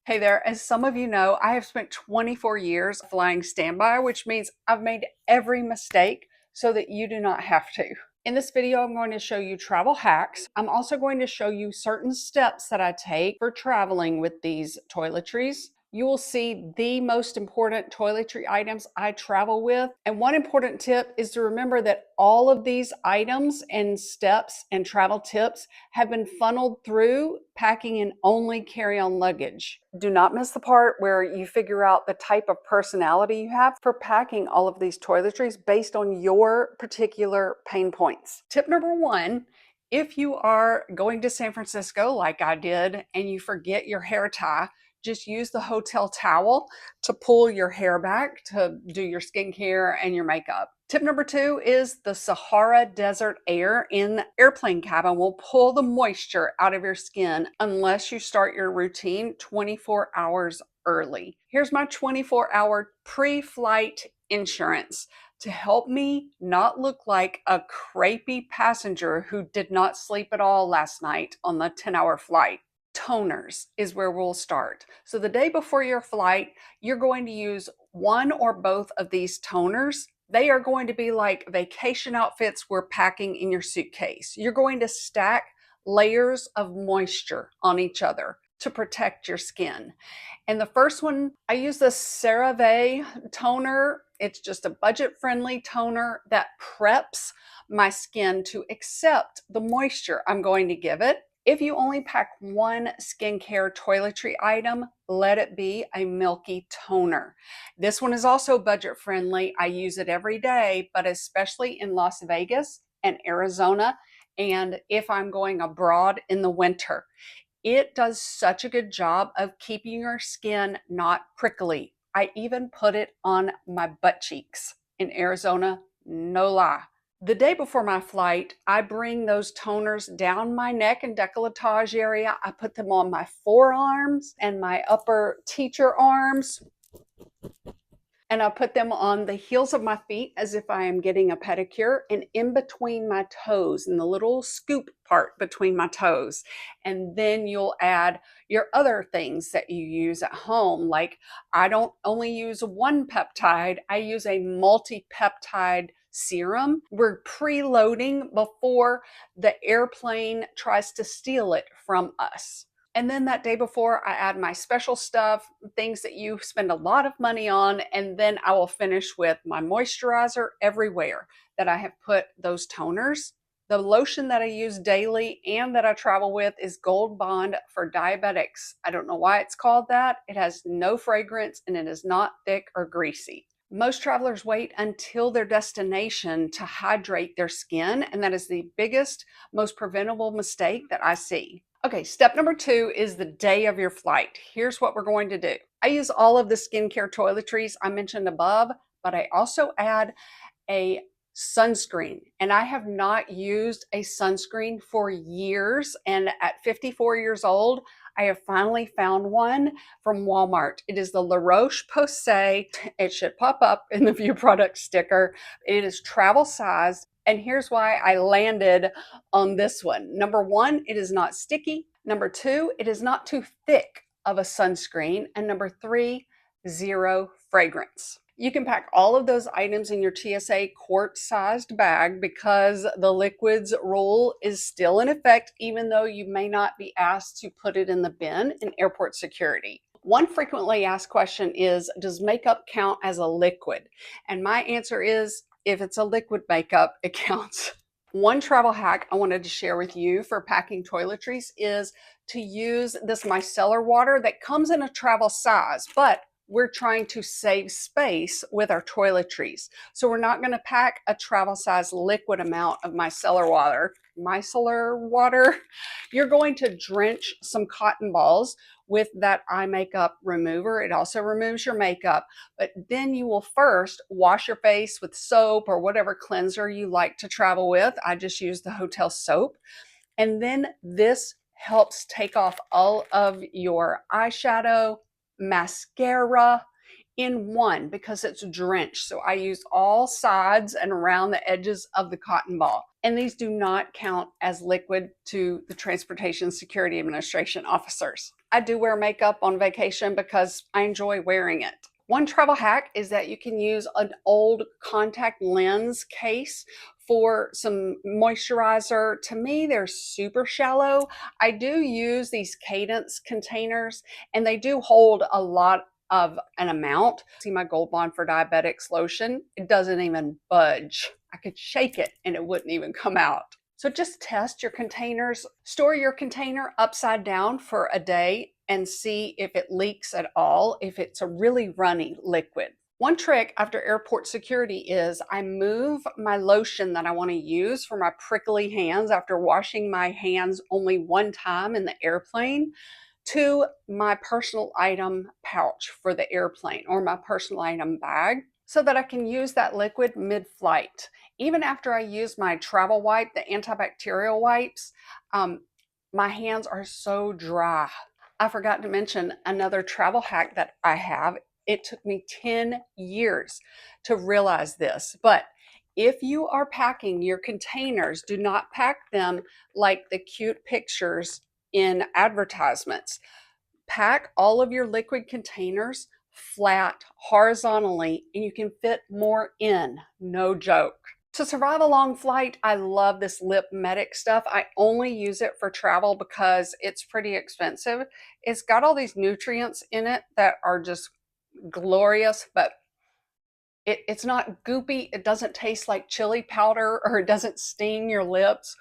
Hey there, as some of you know, I have spent 24 years flying standby, which means I've made every mistake so that you do not have to. In this video, I'm going to show you travel hacks. I'm also going to show you certain steps that I take for traveling with these toiletries. You will see the most important toiletry items I travel with. And one important tip is to remember that all of these items and steps and travel tips have been funneled through packing in only carry-on luggage. Do not miss the part where you figure out the type of personality you have for packing all of these toiletries based on your particular pain points. Tip number one, if you are going to San Francisco like I did and you forget your hair tie, just use the hotel towel to pull your hair back to do your skincare and your makeup. Tip number two is the Sahara Desert air in the airplane cabin will pull the moisture out of your skin unless you start your routine 24 hours early. Here's my 24-hour pre-flight insurance to help me not look like a crepey passenger who did not sleep at all last night on the 10-hour flight. Toners is where we'll start. So the day before your flight, you're going to use one or both of these toners. They are going to be like vacation outfits we're packing in your suitcase. You're going to stack layers of moisture on each other to protect your skin. And the first one, I use the CeraVe toner. It's just a budget-friendly toner that preps my skin to accept the moisture I'm going to give it. If you only pack one skincare toiletry item, let it be a milky toner. This one is also budget friendly. I use it every day, but especially in Las Vegas and Arizona, and if I'm going abroad in the winter. It does such a good job of keeping your skin not prickly. I even put it on my butt cheeks in Arizona, no lie. The day before my flight, I bring those toners down my neck and décolletage area. I put them on my forearms and my upper teacher arms, and I put them on the heels of my feet as if I am getting a pedicure, and in between my toes, in the little scoop part between my toes. And then you'll add your other things that you use at home. Like, I don't only use one peptide, I use a multi-peptide serum. We're preloading before the airplane tries to steal it from us. And then that day before, I add my special stuff, things that you spend a lot of money on, and then I will finish with my moisturizer everywhere that I have put those toners. The lotion that I use daily and that I travel with is Gold Bond for diabetics. I don't know why it's called that. It has no fragrance and it is not thick or greasy. Most travelers wait until their destination to hydrate their skin, and that is the biggest, most preventable mistake that I see. Okay, step number two is the day of your flight. Here's what we're going to do. I use all of the skincare toiletries I mentioned above, but I also add a sunscreen, and I have not used a sunscreen for years, and at 54 years old I have finally found one from Walmart. It is the La Roche-Posay. It should pop up in the view product sticker. It is travel sized, and here's why I landed on this one. Number one, it is not sticky. Number two, it is not too thick of a sunscreen, and number three, zero fragrance. You can pack all of those items in your TSA quart-sized bag because the liquids rule is still in effect, even though you may not be asked to put it in the bin in airport security. One frequently asked question is, does makeup count as a liquid? And my answer is, if it's a liquid makeup, it counts. One travel hack I wanted to share with you for packing toiletries is to use this micellar water that comes in a travel size, but we're trying to save space with our toiletries. So we're not going to pack a travel size liquid amount of micellar water. You're going to drench some cotton balls with that eye makeup remover. It also removes your makeup, but then you will first wash your face with soap or whatever cleanser you like to travel with. I just use the hotel soap. And then this helps take off all of your eyeshadow, mascara in one because it's drenched. So I use all sides and around the edges of the cotton ball. And these do not count as liquid to the Transportation Security Administration officers. I do wear makeup on vacation because I enjoy wearing it. One travel hack is that you can use an old contact lens case for some moisturizer. To me, they're super shallow. I do use these Cadence containers, and they do hold a lot of an amount. See my Gold Bond for Diabetics lotion, it doesn't even budge. I could shake it and it wouldn't even come out. So just test your containers. Store your container upside down for a day and see if it leaks at all, if it's a really runny liquid. One trick after airport security is I move my lotion that I want to use for my prickly hands after washing my hands only one time in the airplane to my personal item pouch for the airplane or my personal item bag so that I can use that liquid mid-flight. Even after I use my travel wipe, the antibacterial wipes, my hands are so dry. I forgot to mention another travel hack that I have. It took me 10 years to realize this, but if you are packing your containers, do not pack them like the cute pictures in advertisements. Pack all of your liquid containers flat, horizontally, and you can fit more in. No joke. To survive a long flight, I love this lip medic stuff. I only use it for travel because it's pretty expensive. It's got all these nutrients in it that are just glorious, but it's not goopy. It doesn't taste like chili powder or it doesn't sting your lips.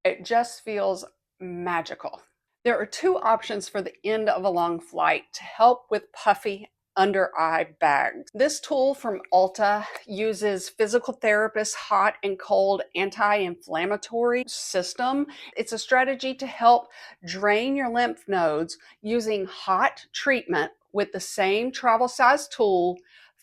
It just feels magical. There are two options for the end of a long flight to help with puffy under eye bags. This tool from Ulta uses physical therapist's hot and cold anti-inflammatory system. It's a strategy to help drain your lymph nodes using hot treatment with the same travel size tool,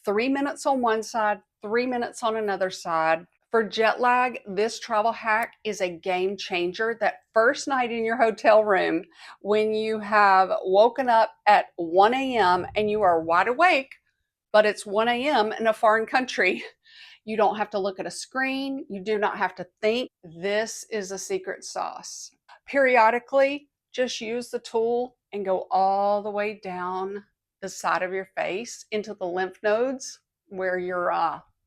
3 minutes on one side, 3 minutes on another side. For jet lag, this travel hack is a game changer. That first night in your hotel room, when you have woken up at 1 a.m. and you are wide awake, but it's 1 a.m. in a foreign country, you don't have to look at a screen. You do not have to think. This is a secret sauce. Periodically, just use the tool and go all the way down the side of your face into the lymph nodes where your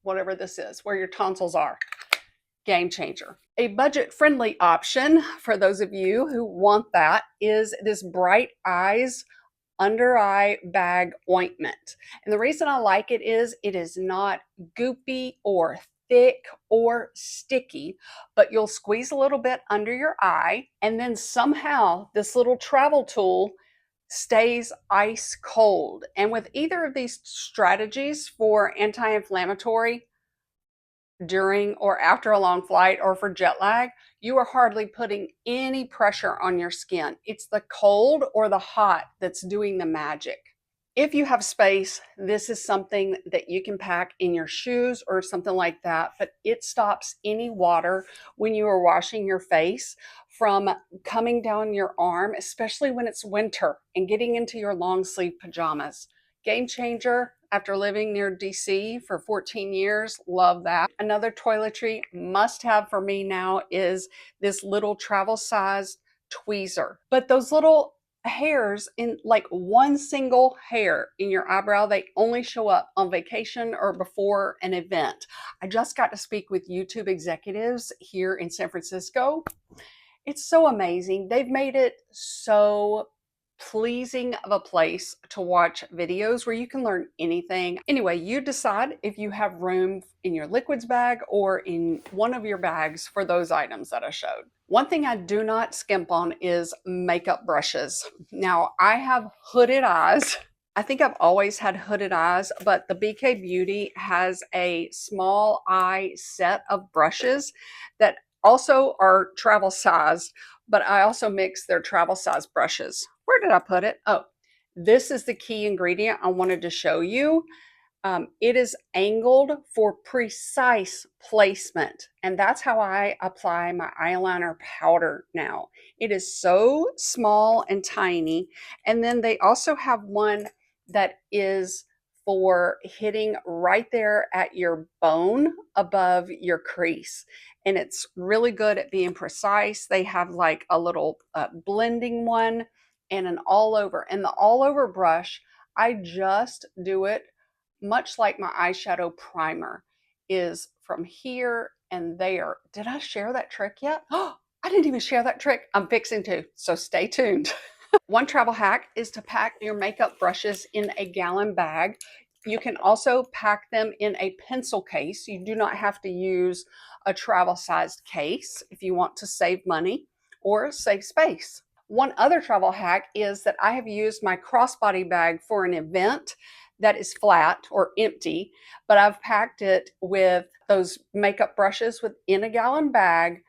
whatever this is, where your tonsils are. Game changer. A budget-friendly option for those of you who want that is this Bright Eyes under eye bag ointment. And the reason I like it is not goopy or thick or sticky, but you'll squeeze a little bit under your eye, and then somehow this little travel tool stays ice cold. And with either of these strategies for anti-inflammatory during or after a long flight or for jet lag, you are hardly putting any pressure on your skin. It's the cold or the hot that's doing the magic. If you have space, this is something that you can pack in your shoes or something like that, but it stops any water when you are washing your face from coming down your arm, especially when it's winter and getting into your long sleeve pajamas. Game changer after living near DC for 14 years. Love that. Another toiletry must have for me now is this little travel size tweezer. But those little hairs in like one single hair in your eyebrow, they only show up on vacation or before an event. I just got to speak with YouTube executives here in San Francisco. It's so amazing. They've made it so pleasing of a place to watch videos where you can learn anything. Anyway, you decide if you have room in your liquids bag or in one of your bags for those items that I showed. One thing I do not skimp on is makeup brushes. Now, I have hooded eyes. I think I've always had hooded eyes, but the BK Beauty has a small eye set of brushes that also are travel sized, but I also mix their travel size brushes. Where did I put it? Oh, this is the key ingredient I wanted to show you. It is angled for precise placement, and that's how I apply my eyeliner powder now. It is so small and tiny, and then they also have one that is for hitting right there at your bone above your crease, and it's really good at being precise. They have like a little blending one and an all over. And the all over brush, I just do it much like my eyeshadow primer is from here and there. Did I share that trick yet? Oh, I didn't even share that trick. I'm fixing to, so stay tuned. One travel hack is to pack your makeup brushes in a gallon bag. You can also pack them in a pencil case. You do not have to use a travel sized case if you want to save money or save space. One other travel hack is that I have used my crossbody bag for an event that is flat or empty, but I've packed it with those makeup brushes within a gallon bag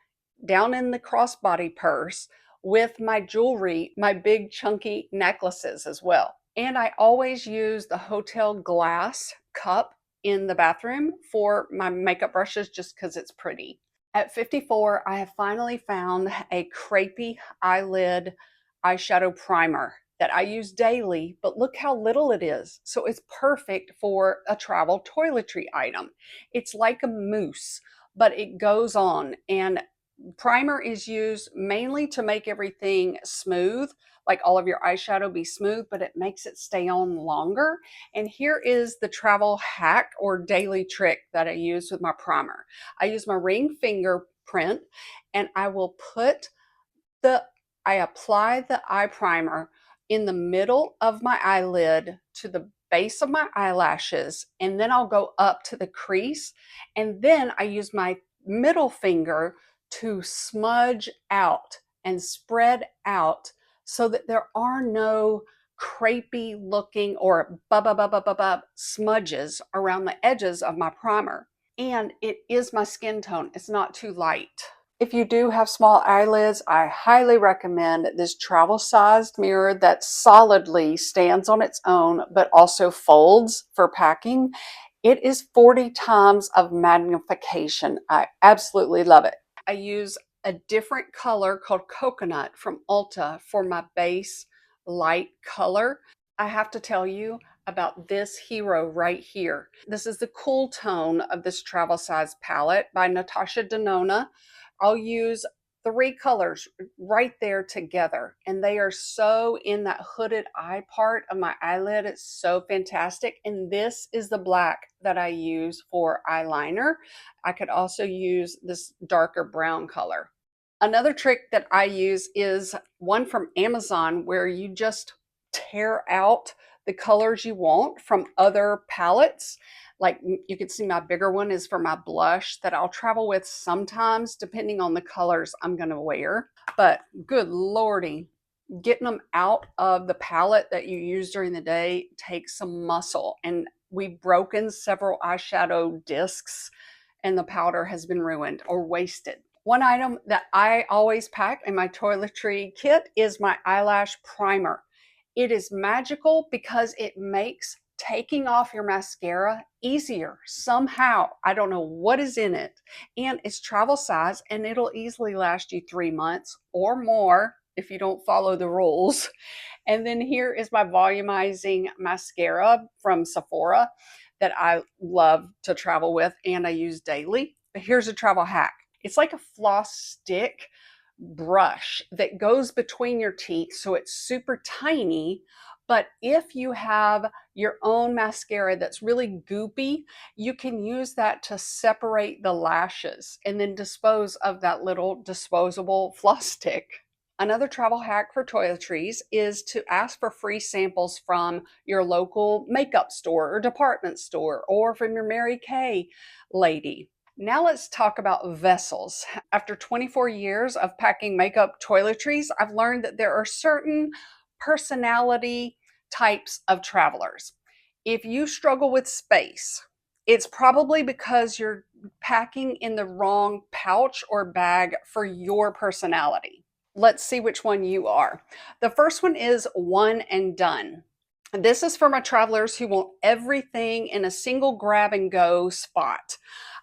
down in the crossbody purse with my jewelry, my big chunky necklaces as well. And I always use the hotel glass cup in the bathroom for my makeup brushes just because it's pretty. At 54, I have finally found a crepey eyelid eyeshadow primer that I use daily, but look how little it is. So it's perfect for a travel toiletry item. It's like a mousse, but it goes on, and primer is used mainly to make everything smooth, like all of your eyeshadow be smooth, but it makes it stay on longer. And here is the travel hack or daily trick that I use with my primer. I use my ring fingerprint and the I apply the eye primer in the middle of my eyelid to the base of my eyelashes, and then I'll go up to the crease, and then I use my middle finger to smudge out and spread out so that there are no crepey looking or smudges around the edges of my primer. And it is my skin tone. It's not too light. If you do have small eyelids, I highly recommend this travel-sized mirror that solidly stands on its own, but also folds for packing. It is 40 times of magnification. I absolutely love it. I use a different color called Coconut from Ulta for my base light color. I have to tell you about this hero right here. This is the cool tone of this travel size palette by Natasha Denona. I'll use three colors right there together, and they are so in that hooded eye part of my eyelid. It's so fantastic. And this is the black that I use for eyeliner. I could also use this darker brown color. Another trick that I use is one from Amazon where you just tear out the colors you want from other palettes. Like you can see my bigger one is for my blush that I'll travel with sometimes depending on the colors I'm going to wear. But good lordy, getting them out of the palette that you use during the day takes some muscle. And we've broken several eyeshadow discs and the powder has been ruined or wasted. One item that I always pack in my toiletry kit is my eyelash primer. It is magical because it makes taking off your mascara easier somehow. I don't know what is in it. And it's travel size and it'll easily last you 3 months or more if you don't follow the rules. And then here is my volumizing mascara from Sephora that I love to travel with and I use daily. But here's a travel hack. It's like a floss stick brush that goes between your teeth, so it's super tiny. But if you have your own mascara that's really goopy, you can use that to separate the lashes and then dispose of that little disposable floss stick. Another travel hack for toiletries is to ask for free samples from your local makeup store or department store or from your Mary Kay lady. Now let's talk about vessels. After 24 years of packing makeup toiletries, I've learned that there are certain personality types of travelers. If you struggle with space, it's probably because you're packing in the wrong pouch or bag for your personality. Let's see which one you are. The first one is one and done. This is for my travelers who want everything in a single grab and go spot.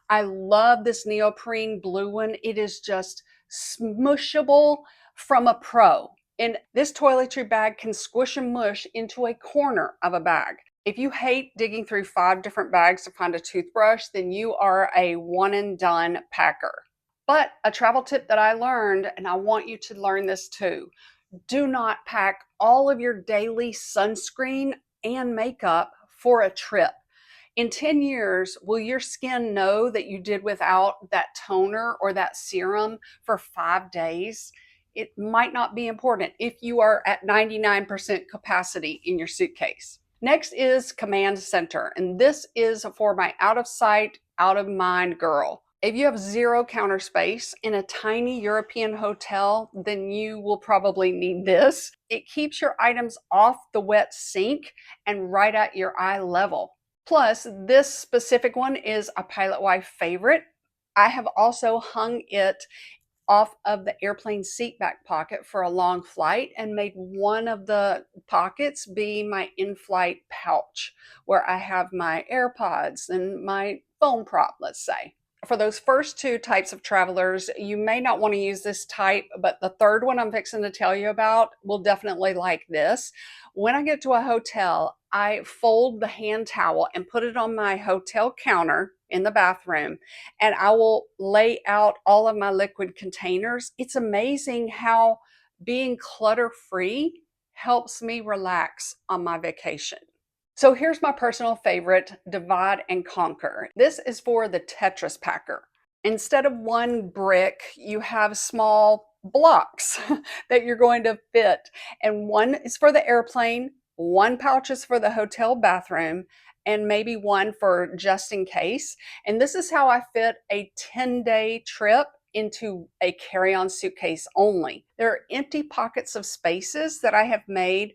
I love this neoprene blue one. It is just smushable from a pro. And this toiletry bag can squish and mush into a corner of a bag. If you hate digging through 5 different bags to find a toothbrush, then you are a one and done packer. But a travel tip that I learned, and I want you to learn this too, do not pack all of your daily sunscreen and makeup for a trip. In 10 years, will your skin know that you did without that toner or that serum for 5 days? It might not be important if you are at 99% capacity in your suitcase. Next is Command Center, and this is for my out of sight, out of mind girl. If you have zero counter space in a tiny European hotel, then you will probably need this. It keeps your items off the wet sink and right at your eye level. Plus, this specific one is a Pilot Wife favorite. I have also hung it off of the airplane seat back pocket for a long flight and made one of the pockets be my in-flight pouch where I have my AirPods and my phone prop, let's say. For those first two types of travelers, you may not want to use this type, but the third one I'm fixing to tell you about will definitely like this. When I get to a hotel, I fold the hand towel and put it on my hotel counter in the bathroom, and I will lay out all of my liquid containers. It's amazing how being clutter free helps me relax on my vacation. So here's my personal favorite, Divide and Conquer. This is for the Tetris packer. Instead of one brick, you have small blocks that you're going to fit. And one is for the airplane, one pouch is for the hotel bathroom, and maybe one for just in case. And this is how I fit a 10-day trip into a carry-on suitcase only. There are empty pockets of spaces that I have made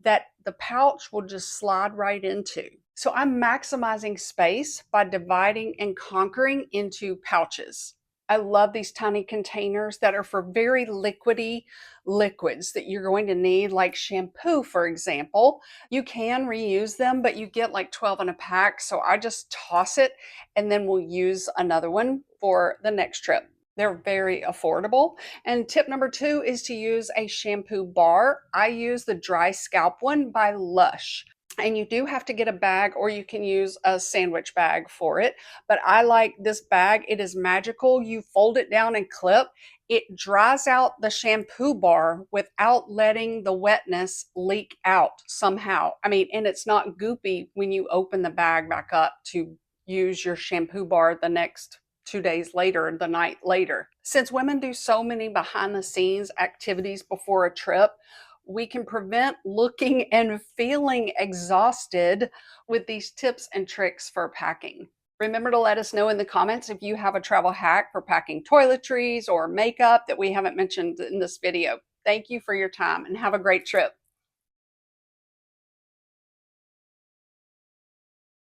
that the pouch will just slide right into. So I'm maximizing space by dividing and conquering into pouches. I love these tiny containers that are for very liquidy liquids that you're going to need, like shampoo, for example. You can reuse them, but you get like 12 in a pack. So I just toss it and then we'll use another one for the next trip. They're very affordable. And tip number 2 is to use a shampoo bar. I use the Dry Scalp one by Lush. And you do have to get a bag, or you can use a sandwich bag for it. But I like this bag. It is magical. You fold it down and clip. It dries out the shampoo bar without letting the wetness leak out somehow. I mean, and it's not goopy when you open the bag back up to use your shampoo bar the next 2 days later, the night later. Since women do so many behind the scenes activities before a trip, we can prevent looking and feeling exhausted with these tips and tricks for packing. Remember to let us know in the comments if you have a travel hack for packing toiletries or makeup that we haven't mentioned in this video. Thank you for your time and have a great trip.